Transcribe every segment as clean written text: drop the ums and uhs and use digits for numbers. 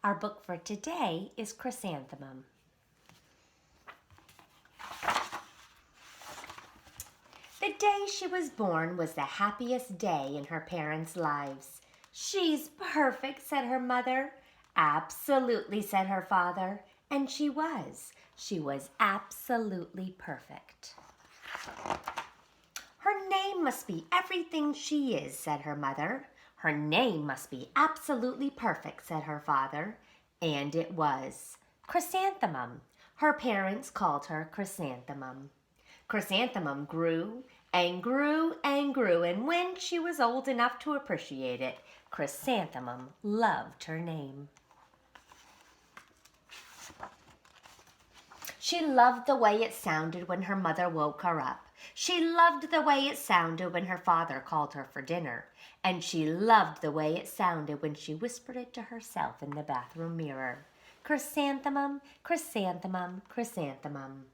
Our book for today is Chrysanthemum. The day she was born was the happiest day in her parents' lives. "She's perfect," said her mother. "Absolutely," said her father. And she was. She was absolutely perfect. "Her name must be everything she is," said her mother. "Her name must be absolutely perfect," said her father. And it was. Chrysanthemum. Her parents called her Chrysanthemum. Chrysanthemum grew and grew and grew, and when she was old enough to appreciate it, Chrysanthemum loved her name. She loved the way it sounded when her mother woke her up. She loved the way it sounded when her father called her for dinner. And she loved the way it sounded when she whispered it to herself in the bathroom mirror. Chrysanthemum, chrysanthemum, chrysanthemum.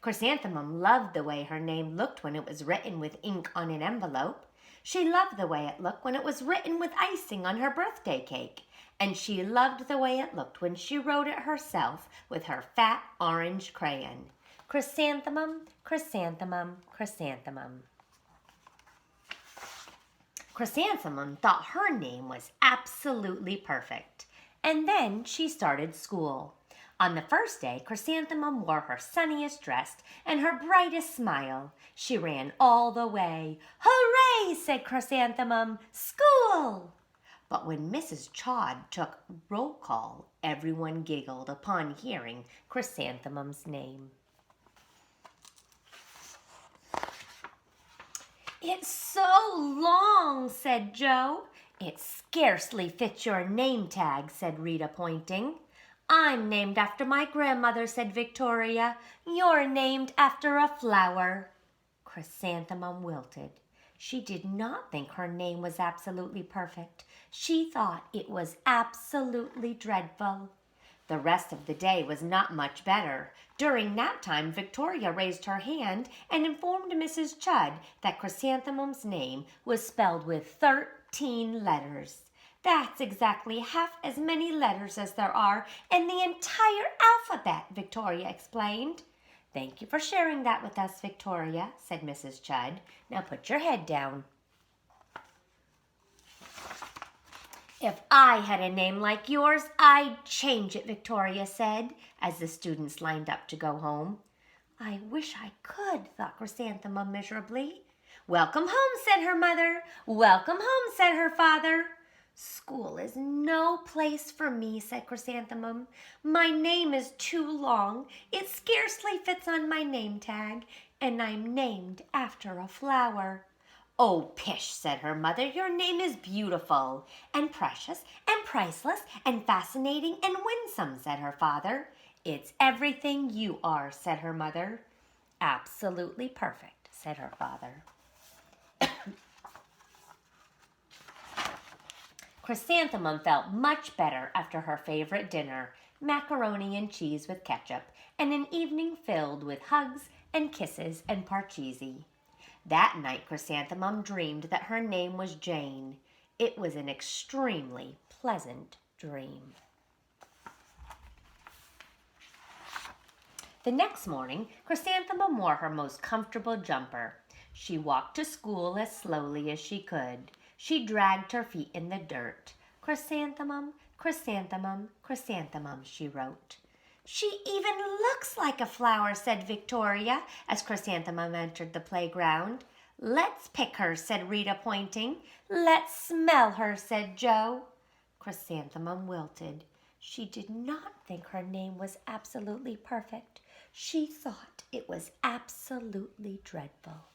Chrysanthemum loved the way her name looked when it was written with ink on an envelope. She loved the way it looked when it was written with icing on her birthday cake. And she loved the way it looked when she wrote it herself with her fat orange crayon. Chrysanthemum, chrysanthemum, chrysanthemum. Chrysanthemum thought her name was absolutely perfect. And then she started school. On the first day, Chrysanthemum wore her sunniest dress and her brightest smile. She ran all the way. "Hooray!" said Chrysanthemum. "School!" But when Mrs. Chod took roll call, everyone giggled upon hearing Chrysanthemum's name. "It's so long," said Joe. "It scarcely fits your name tag," said Rita, pointing. "I'm named after my grandmother," said Victoria. "You're named after a flower." Chrysanthemum wilted. She did not think her name was absolutely perfect. She thought it was absolutely dreadful. The rest of the day was not much better. During nap time, Victoria raised her hand and informed Mrs. Chud that Chrysanthemum's name was spelled with 13 letters. "That's exactly half as many letters as there are in the entire alphabet," Victoria explained. "Thank you for sharing that with us, Victoria," said Mrs. Chud. "Now put your head down." "If I had a name like yours, I'd change it," Victoria said, as the students lined up to go home. "I wish I could," thought Chrysanthemum miserably. "Welcome home," said her mother. "Welcome home," said her father. "School is no place for me," said Chrysanthemum. "My name is too long. It scarcely fits on my name tag, and I'm named after a flower." "Oh, pish," said her mother. "Your name is beautiful and precious and priceless and fascinating and winsome," said her father. "It's everything you are," said her mother. "Absolutely perfect," said her father. Chrysanthemum felt much better after her favorite dinner, macaroni and cheese with ketchup, and an evening filled with hugs and kisses and parcheesi. That night, Chrysanthemum dreamed that her name was Jane. It was an extremely pleasant dream. The next morning, Chrysanthemum wore her most comfortable jumper. She walked to school as slowly as she could. She dragged her feet in the dirt. "Chrysanthemum, chrysanthemum, chrysanthemum," she wrote. "She even looks like a flower," said Victoria, as Chrysanthemum entered the playground. "Let's pick her," said Rita, pointing. "Let's smell her," said Joe. Chrysanthemum wilted. She did not think her name was absolutely perfect. She thought it was absolutely dreadful.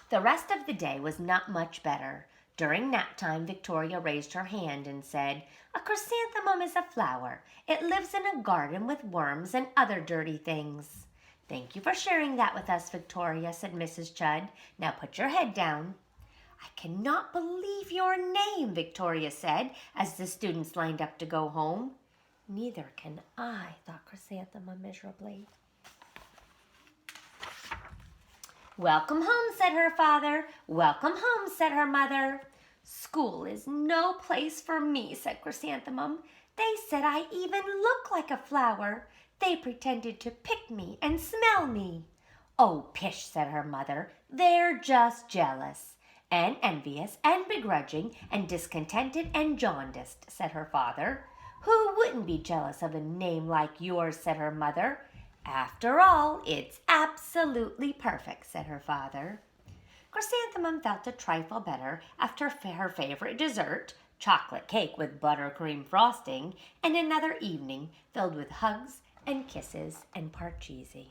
The rest of the day was not much better. During nap time, Victoria raised her hand and said, "A chrysanthemum is a flower. It lives in a garden with worms and other dirty things." "Thank you for sharing that with us, Victoria," said Mrs. Chud. "Now put your head down." "I cannot believe your name," Victoria said, as the students lined up to go home. "Neither can I," thought Chrysanthemum miserably. "Welcome home," said her father. "Welcome home," said her mother. School is no place for me, said Chrysanthemum. They said I even look like a flower. They pretended to pick me and smell me. Oh, pish, said her mother. They're just jealous. And envious and begrudging and discontented and jaundiced, said her father. Who wouldn't be jealous of a name like yours, said her mother. After all, it's absolutely perfect, said her father. Chrysanthemum felt a trifle better after her favorite dessert, chocolate cake with buttercream frosting, and another evening filled with hugs and kisses and parcheesi.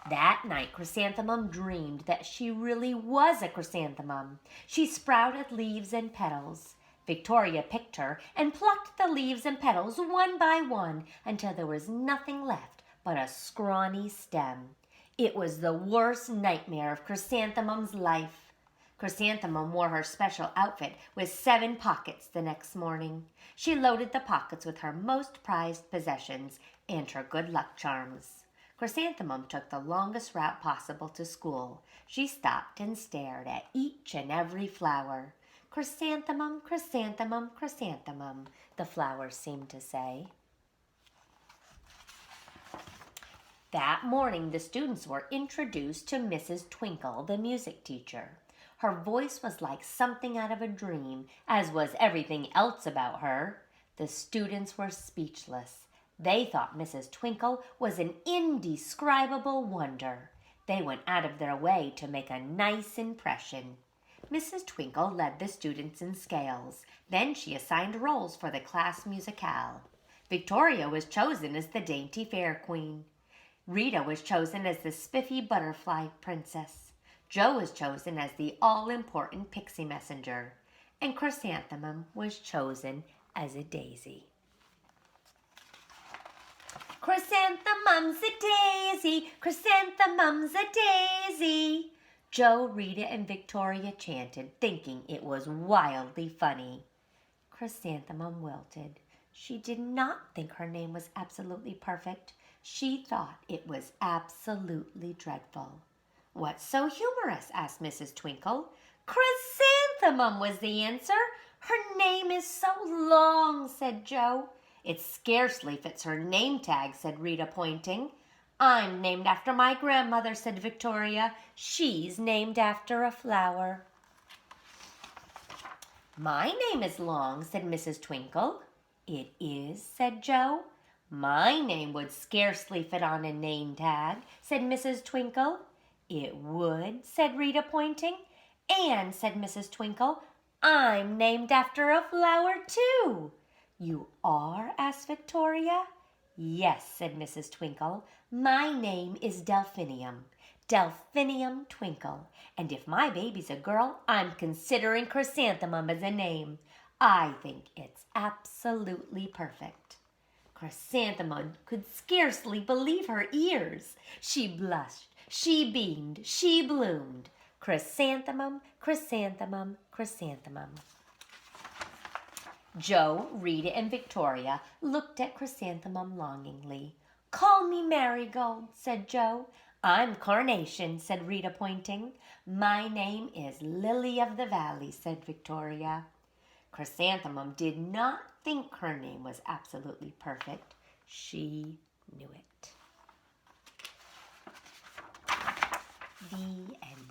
That night, Chrysanthemum dreamed that she really was a chrysanthemum. She sprouted leaves and petals. Victoria picked her and plucked the leaves and petals one by one until there was nothing left but a scrawny stem. It was the worst nightmare of Chrysanthemum's life. Chrysanthemum wore her special outfit with 7 pockets the next morning. She loaded the pockets with her most prized possessions and her good luck charms. Chrysanthemum took the longest route possible to school. She stopped and stared at each and every flower. Chrysanthemum, chrysanthemum, chrysanthemum, the flowers seemed to say. That morning, the students were introduced to Mrs. Twinkle, the music teacher. Her voice was like something out of a dream, as was everything else about her. The students were speechless. They thought Mrs. Twinkle was an indescribable wonder. They went out of their way to make a nice impression. Mrs. Twinkle led the students in scales. Then she assigned roles for the class musicale. Victoria was chosen as the dainty fair queen. Rita was chosen as the spiffy butterfly princess. Jo was chosen as the all-important pixie messenger. And Chrysanthemum was chosen as a daisy. Chrysanthemum's a daisy, chrysanthemum's a daisy. Jo, Rita, and Victoria chanted, thinking it was wildly funny. Chrysanthemum wilted. She did not think her name was absolutely perfect. She thought it was absolutely dreadful. What's so humorous? Asked Mrs. Twinkle. Chrysanthemum was the answer. Her name is so long, said Jo. It scarcely fits her name tag, said Rita, pointing. I'm named after my grandmother, said Victoria. She's named after a flower. My name is long, said Mrs. Twinkle. It is, said Jo. My name would scarcely fit on a name tag, said Mrs. Twinkle. It would, said Rita, pointing. And, said Mrs. Twinkle, I'm named after a flower, too. You are? asked Victoria. Yes, said Mrs. Twinkle. My name is Delphinium. Delphinium Twinkle. And if my baby's a girl, I'm considering Chrysanthemum as a name. I think it's absolutely perfect. Chrysanthemum could scarcely believe her ears. She blushed, she beamed, she bloomed. Chrysanthemum, chrysanthemum, chrysanthemum. Jo, Rita, and Victoria looked at Chrysanthemum longingly. Call me Marigold, said Jo. I'm Carnation, said Rita, pointing. My name is Lily of the Valley, said Victoria. Chrysanthemum did not think her name was absolutely perfect. She knew it. The end.